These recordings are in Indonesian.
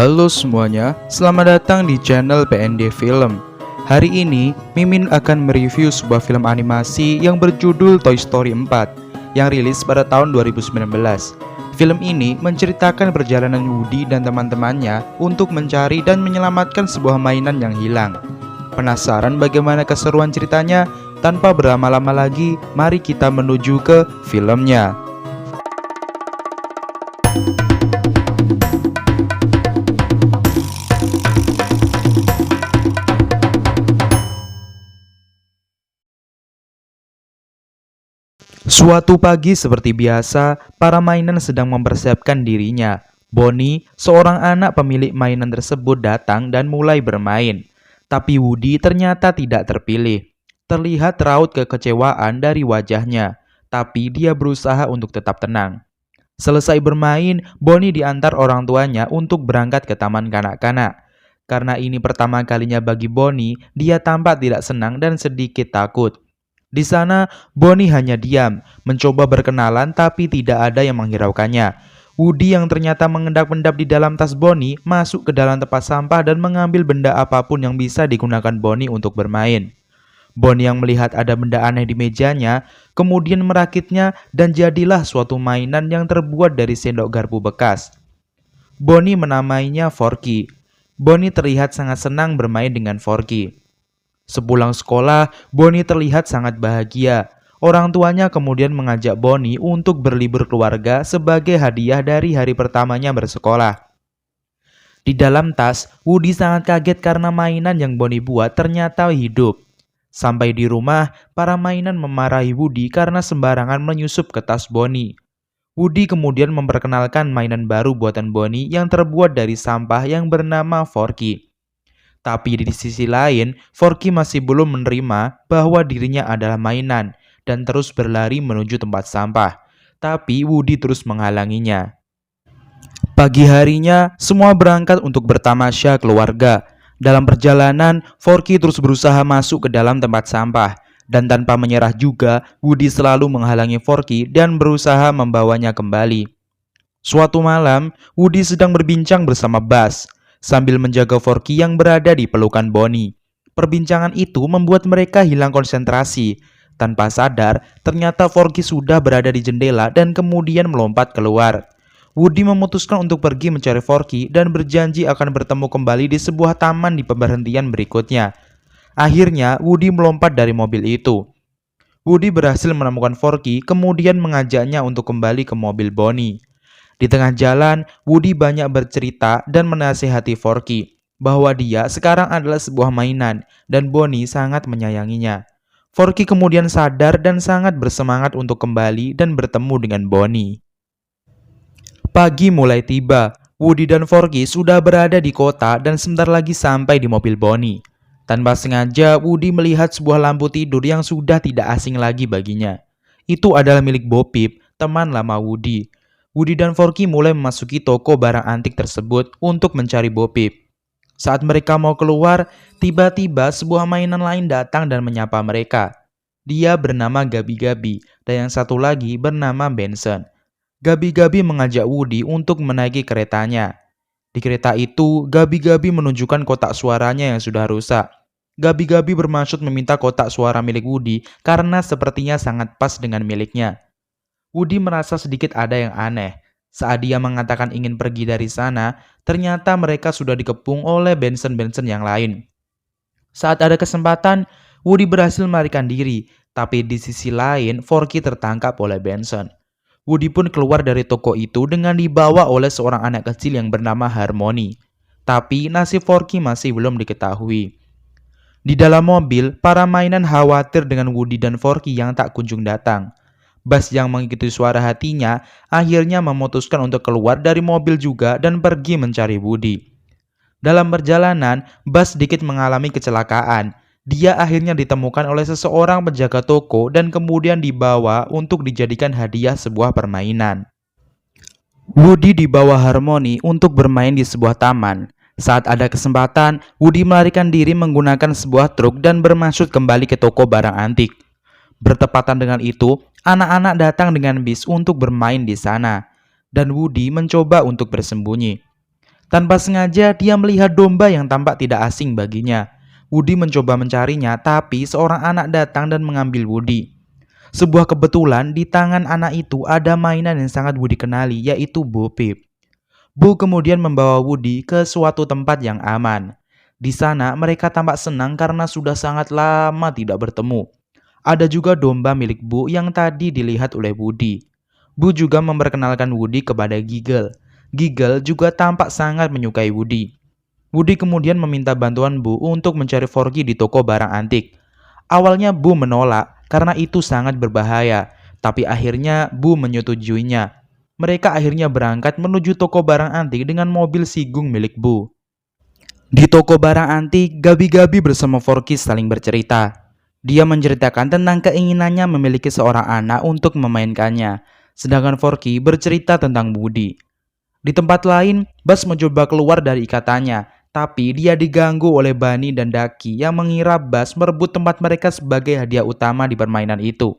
Halo semuanya, selamat datang di channel PND Film. Hari ini, Mimin akan mereview sebuah film animasi yang berjudul Toy Story 4 yang rilis pada tahun 2019. Film ini menceritakan perjalanan Woody dan teman-temannya untuk mencari dan menyelamatkan sebuah mainan yang hilang. Penasaran bagaimana keseruan ceritanya? Tanpa berlama-lama lagi, mari kita menuju ke filmnya. Suatu pagi seperti biasa, para mainan sedang mempersiapkan dirinya. Bonnie, seorang anak pemilik mainan tersebut, datang dan mulai bermain. Tapi Woody ternyata tidak terpilih. Terlihat raut kekecewaan dari wajahnya, tapi dia berusaha untuk tetap tenang. Selesai bermain, Bonnie diantar orang tuanya untuk berangkat ke taman kanak-kanak. Karena ini pertama kalinya bagi Bonnie, dia tampak tidak senang dan sedikit takut. Di sana, Bonnie hanya diam, mencoba berkenalan tapi tidak ada yang menghiraukannya. Woody yang ternyata mengendap-endap di dalam tas Bonnie masuk ke dalam tempat sampah dan mengambil benda apapun yang bisa digunakan Bonnie untuk bermain. Bonnie yang melihat ada benda aneh di mejanya, kemudian merakitnya dan jadilah suatu mainan yang terbuat dari sendok garpu bekas. Bonnie menamainya Forky. Bonnie terlihat sangat senang bermain dengan Forky. Sepulang sekolah, Bonnie terlihat sangat bahagia. Orang tuanya kemudian mengajak Bonnie untuk berlibur keluarga sebagai hadiah dari hari pertamanya bersekolah. Di dalam tas, Woody sangat kaget karena mainan yang Bonnie buat ternyata hidup. Sampai di rumah, para mainan memarahi Woody karena sembarangan menyusup ke tas Bonnie. Woody kemudian memperkenalkan mainan baru buatan Bonnie yang terbuat dari sampah yang bernama Forky. Tapi di sisi lain, Forky masih belum menerima bahwa dirinya adalah mainan dan terus berlari menuju tempat sampah. Tapi Woody terus menghalanginya. Pagi harinya, semua berangkat untuk bertamasya keluarga. Dalam perjalanan, Forky terus berusaha masuk ke dalam tempat sampah. Dan tanpa menyerah juga, Woody selalu menghalangi Forky dan berusaha membawanya kembali. Suatu malam, Woody sedang berbincang bersama Buzz sambil menjaga Forky yang berada di pelukan Bonnie. Perbincangan itu membuat mereka hilang konsentrasi. Tanpa sadar, ternyata Forky sudah berada di jendela dan kemudian melompat keluar. Woody memutuskan untuk pergi mencari Forky dan berjanji akan bertemu kembali di sebuah taman di pemberhentian berikutnya. Akhirnya, Woody melompat dari mobil itu. Woody berhasil menemukan Forky, kemudian mengajaknya untuk kembali ke mobil Bonnie. Di tengah jalan, Woody banyak bercerita dan menasihati Forky bahwa dia sekarang adalah sebuah mainan dan Bonnie sangat menyayanginya. Forky kemudian sadar dan sangat bersemangat untuk kembali dan bertemu dengan Bonnie. Pagi mulai tiba, Woody dan Forky sudah berada di kota dan sebentar lagi sampai di mobil Bonnie. Tanpa sengaja, Woody melihat sebuah lampu tidur yang sudah tidak asing lagi baginya. Itu adalah milik Bo Peep, teman lama Woody. Woody dan Forky mulai memasuki toko barang antik tersebut untuk mencari Bo Peep. Saat mereka mau keluar, tiba-tiba sebuah mainan lain datang dan menyapa mereka. Dia bernama Gabi-Gabi dan yang satu lagi bernama Benson. Gabi-Gabi mengajak Woody untuk menaiki keretanya. Di kereta itu, Gabi-Gabi menunjukkan kotak suaranya yang sudah rusak. Gabi-Gabi bermaksud meminta kotak suara milik Woody karena sepertinya sangat pas dengan miliknya. Woody merasa sedikit ada yang aneh. Saat dia mengatakan ingin pergi dari sana, ternyata mereka sudah dikepung oleh Benson-Benson yang lain. Saat ada kesempatan, Woody berhasil melarikan diri, tapi di sisi lain, Forky tertangkap oleh Benson. Woody pun keluar dari toko itu dengan dibawa oleh seorang anak kecil yang bernama Harmony. Tapi nasib Forky masih belum diketahui. Di dalam mobil, para mainan khawatir dengan Woody dan Forky yang tak kunjung datang. Buzz yang mengikuti suara hatinya akhirnya memutuskan untuk keluar dari mobil juga dan pergi mencari Woody. Dalam perjalanan, Buzz sedikit mengalami kecelakaan. Dia akhirnya ditemukan oleh seseorang penjaga toko dan kemudian dibawa untuk dijadikan hadiah sebuah permainan. Woody dibawa Harmony untuk bermain di sebuah taman. Saat ada kesempatan, Woody melarikan diri menggunakan sebuah truk dan bermaksud kembali ke toko barang antik. Bertepatan dengan itu, anak-anak datang dengan bis untuk bermain di sana, dan Woody mencoba untuk bersembunyi. Tanpa sengaja, dia melihat domba yang tampak tidak asing baginya. Woody mencoba mencarinya, tapi seorang anak datang dan mengambil Woody. Sebuah kebetulan, di tangan anak itu ada mainan yang sangat Woody kenali, yaitu Bo Peep. Bo kemudian membawa Woody ke suatu tempat yang aman. Di sana, mereka tampak senang karena sudah sangat lama tidak bertemu. Ada juga domba milik Bu yang tadi dilihat oleh Woody. Bu juga memperkenalkan Woody kepada Giggle. Giggle juga tampak sangat menyukai Woody. Woody kemudian meminta bantuan Bu untuk mencari Forky di toko barang antik. Awalnya Bu menolak karena itu sangat berbahaya, tapi akhirnya Bu menyetujuinya. Mereka akhirnya berangkat menuju toko barang antik dengan mobil Sigung milik Bu. Di toko barang antik, Gabi-Gabi bersama Forky saling bercerita. Dia menceritakan tentang keinginannya memiliki seorang anak untuk memainkannya, sedangkan Forky bercerita tentang Woody. Di tempat lain, Buzz mencoba keluar dari ikatannya, tapi dia diganggu oleh Bunny dan Ducky yang mengira Buzz merebut tempat mereka sebagai hadiah utama di permainan itu.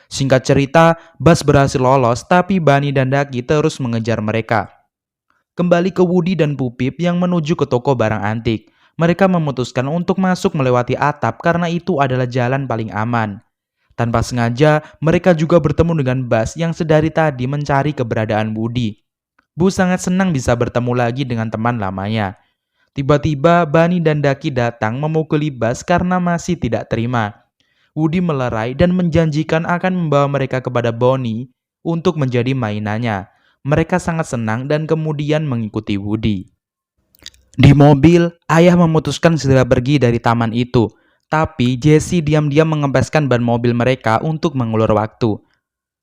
Singkat cerita, Buzz berhasil lolos, tapi Bunny dan Ducky terus mengejar mereka. Kembali ke Woody dan Pupip yang menuju ke toko barang antik. Mereka memutuskan untuk masuk melewati atap karena itu adalah jalan paling aman. Tanpa sengaja, mereka juga bertemu dengan Buzz yang sedari tadi mencari keberadaan Woody. Bu sangat senang bisa bertemu lagi dengan teman lamanya. Tiba-tiba Bunny dan Ducky datang memukuli Buzz karena masih tidak terima. Woody melerai dan menjanjikan akan membawa mereka kepada Bonnie untuk menjadi mainannya. Mereka sangat senang dan kemudian mengikuti Woody. Di mobil, ayah memutuskan segera pergi dari taman itu. Tapi Jessie diam-diam mengempeskan ban mobil mereka untuk mengulur waktu.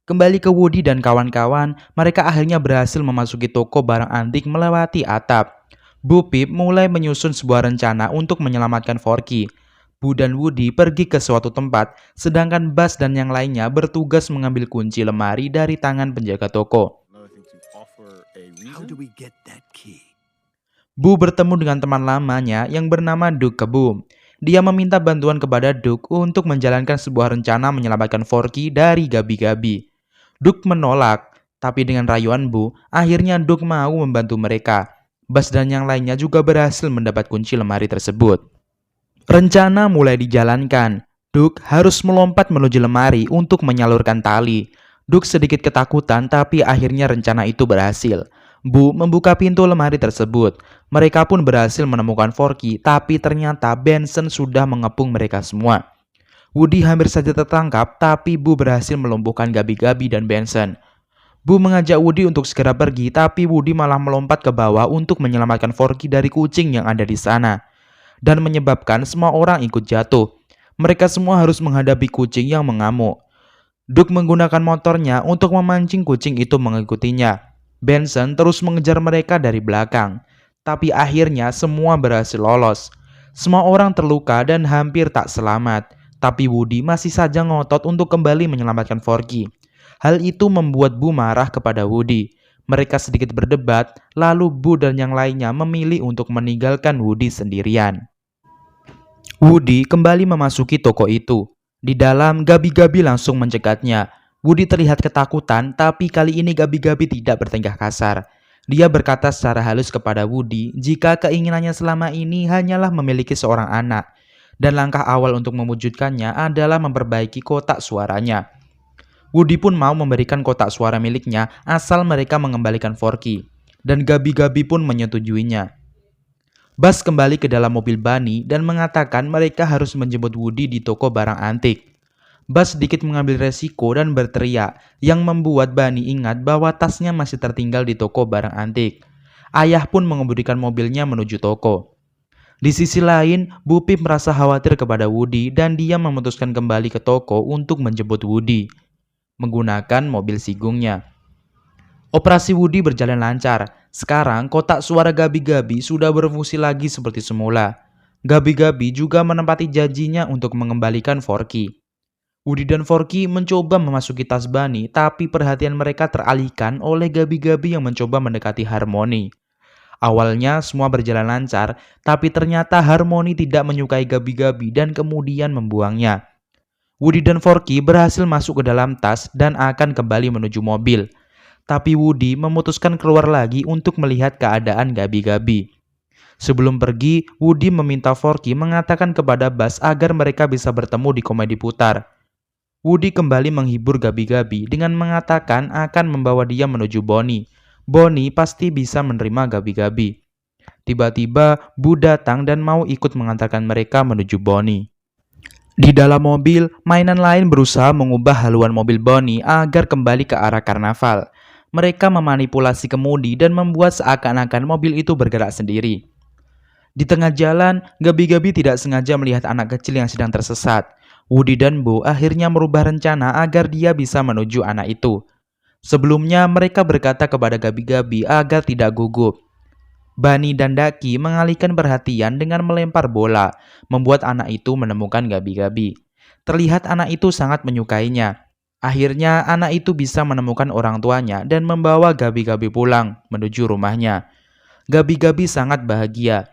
Kembali ke Woody dan kawan-kawan, mereka akhirnya berhasil memasuki toko barang antik melewati atap. Bu Peep mulai menyusun sebuah rencana untuk menyelamatkan Forky. Bu dan Woody pergi ke suatu tempat, sedangkan Buzz dan yang lainnya bertugas mengambil kunci lemari dari tangan penjaga toko. Bu bertemu dengan teman lamanya yang bernama Duke Keboom. Dia meminta bantuan kepada Duke untuk menjalankan sebuah rencana menyelamatkan Forky dari Gabi-Gabi. Duke menolak, tapi dengan rayuan Bu, akhirnya Duke mau membantu mereka. Buzz dan yang lainnya juga berhasil mendapat kunci lemari tersebut. Rencana mulai dijalankan. Duke harus melompat menuju lemari untuk menyalurkan tali. Duke sedikit ketakutan, tapi akhirnya rencana itu berhasil. Bu membuka pintu lemari tersebut. Mereka pun berhasil menemukan Forky, tapi ternyata Benson sudah mengepung mereka semua. Woody hampir saja tertangkap, tapi Bu berhasil melumpuhkan Gabi-Gabi dan Benson. Bu mengajak Woody untuk segera pergi, tapi Woody malah melompat ke bawah untuk menyelamatkan Forky dari kucing yang ada di sana. Dan menyebabkan semua orang ikut jatuh. Mereka semua harus menghadapi kucing yang mengamuk. Duke menggunakan motornya untuk memancing kucing itu mengikutinya. Benson terus mengejar mereka dari belakang. Tapi akhirnya semua berhasil lolos. Semua orang terluka dan hampir tak selamat. Tapi Woody masih saja ngotot untuk kembali menyelamatkan Forky. Hal itu membuat Bu marah kepada Woody. Mereka sedikit berdebat, lalu Bu dan yang lainnya memilih untuk meninggalkan Woody sendirian. Woody kembali memasuki toko itu. Di dalam, Gabi-Gabi langsung mencegatnya. Woody terlihat ketakutan, tapi kali ini Gabi-Gabi tidak bertingkah kasar. Dia berkata secara halus kepada Woody jika keinginannya selama ini hanyalah memiliki seorang anak. Dan langkah awal untuk mewujudkannya adalah memperbaiki kotak suaranya. Woody pun mau memberikan kotak suara miliknya asal mereka mengembalikan Forky. Dan Gabi-Gabi pun menyetujuinya. Buzz kembali ke dalam mobil Bunny dan mengatakan mereka harus menjemput Woody di toko barang antik. Buzz sedikit mengambil resiko dan berteriak yang membuat Bunny ingat bahwa tasnya masih tertinggal di toko barang antik. Ayah pun mengemudikan mobilnya menuju toko. Di sisi lain, Bu Peep merasa khawatir kepada Woody dan dia memutuskan kembali ke toko untuk menjemput Woody menggunakan mobil sigungnya. Operasi Woody berjalan lancar. Sekarang kotak suara Gabi-Gabi sudah berfungsi lagi seperti semula. Gabi-Gabi juga menepati janjinya untuk mengembalikan Forky. Woody dan Forky mencoba memasuki tas Bunny, tapi perhatian mereka teralihkan oleh Gabi-Gabi yang mencoba mendekati Harmony. Awalnya semua berjalan lancar, tapi ternyata Harmony tidak menyukai Gabi-Gabi dan kemudian membuangnya. Woody dan Forky berhasil masuk ke dalam tas dan akan kembali menuju mobil. Tapi Woody memutuskan keluar lagi untuk melihat keadaan Gabi-Gabi. Sebelum pergi, Woody meminta Forky mengatakan kepada Buzz agar mereka bisa bertemu di komedi putar. Woody kembali menghibur Gabi-Gabi dengan mengatakan akan membawa dia menuju Bonnie. Bonnie pasti bisa menerima Gabi-Gabi. Tiba-tiba, Boo datang dan mau ikut mengantarkan mereka menuju Bonnie. Di dalam mobil, mainan lain berusaha mengubah haluan mobil Bonnie agar kembali ke arah karnaval. Mereka memanipulasi kemudi dan membuat seakan-akan mobil itu bergerak sendiri. Di tengah jalan, Gabi-Gabi tidak sengaja melihat anak kecil yang sedang tersesat. Woody dan Boo akhirnya merubah rencana agar dia bisa menuju anak itu. Sebelumnya, mereka berkata kepada Gabi-Gabi agar tidak gugup. Bunny dan Ducky mengalihkan perhatian dengan melempar bola, membuat anak itu menemukan Gabi-Gabi. Terlihat anak itu sangat menyukainya. Akhirnya, anak itu bisa menemukan orang tuanya dan membawa Gabi-Gabi pulang menuju rumahnya. Gabi-Gabi sangat bahagia.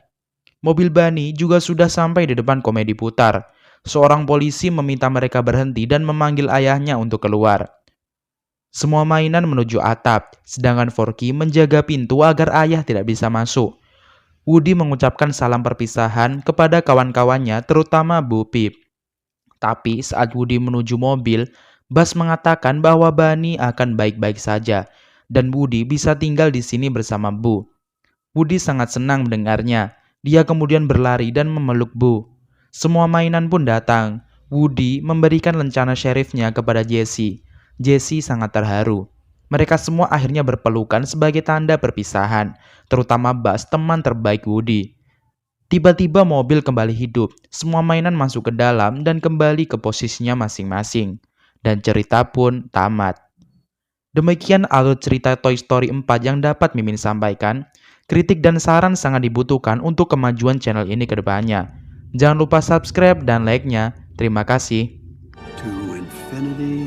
Mobil Bunny juga sudah sampai di depan komedi putar. Seorang polisi meminta mereka berhenti dan memanggil ayahnya untuk keluar. Semua mainan menuju atap, sedangkan Forky menjaga pintu agar ayah tidak bisa masuk. Woody mengucapkan salam perpisahan kepada kawan-kawannya, terutama Bo Peep. Tapi saat Woody menuju mobil, Buzz mengatakan bahwa Bunny akan baik-baik saja, dan Woody bisa tinggal di sini bersama Boo. Woody sangat senang mendengarnya. Dia kemudian berlari dan memeluk Boo. Semua mainan pun datang. Woody memberikan lencana sheriffnya kepada Jessie. Jessie sangat terharu. Mereka semua akhirnya berpelukan sebagai tanda perpisahan, terutama Buzz, teman terbaik Woody. Tiba-tiba mobil kembali hidup, semua mainan masuk ke dalam dan kembali ke posisinya masing-masing. Dan cerita pun tamat. Demikian alur cerita Toy Story 4 yang dapat Mimin sampaikan. Kritik dan saran sangat dibutuhkan untuk kemajuan channel ini ke depannya. Jangan lupa subscribe dan like-nya. Terima kasih. To infinity